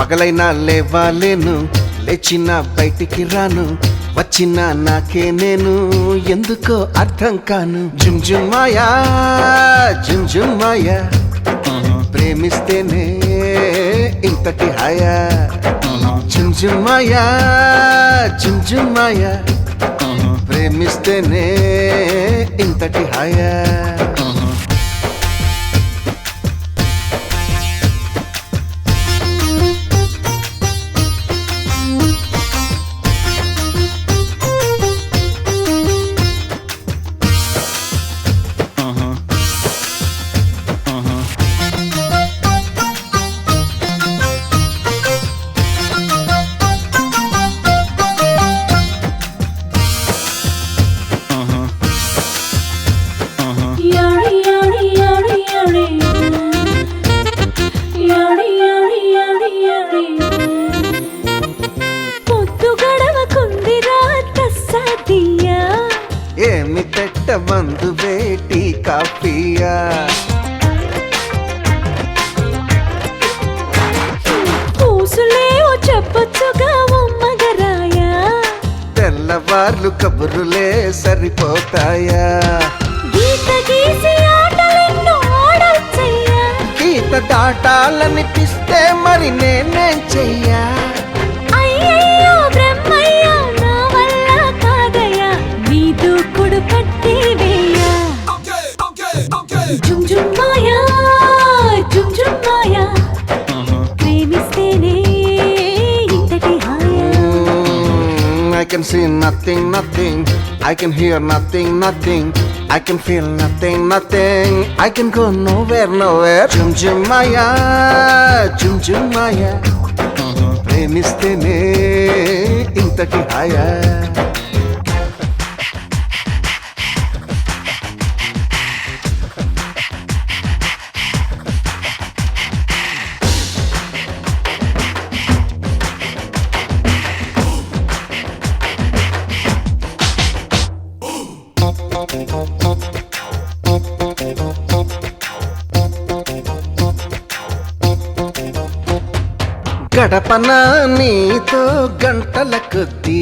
పగలైనా లేవాలేను, లేచిన బయటికి రాను, వచ్చిన నాకే నేను ఎందుకో అర్థం కాను. జుంజుమాయా జుంజుమాయా, ప్రేమిస్తేనే ఇంతటి హాయా. జుంజుమాయా జుంజుమాయా, ప్రేమిస్తేనే ఇంతటి హాయా. ఏమి పెట్ట మందు వేటి కాఫీయా, పూసులేవో చెప్పొచ్చుగా మగరాయా. తెల్లవార్లు కబురులే సరిపోతాయా. గీత గీసి ఆటలెన్నో ఆడొచ్చయ్యా. గీత దాటాలనిపిస్తే మరి నేనేం చెయ్యా. అయ్యయ్యో బ్రహ్మయ్యా, నా వల్ల కాదయ్యా, నీ దూకుడు పట్టి వేయ్యా. జుంజుమాయా జుంజుమాయా, ప్రేమిస్తేనే ఇంతటి హాయా. I can see nothing, nothing. I can hear nothing, nothing. I can feel nothing, nothing. I can go nowhere, nowhere. Jumjumaya, Jumjumaya, ప్రేమిస్తేనే ఇంతటి హాయా. గడపన నీతో గంటల కొద్దీ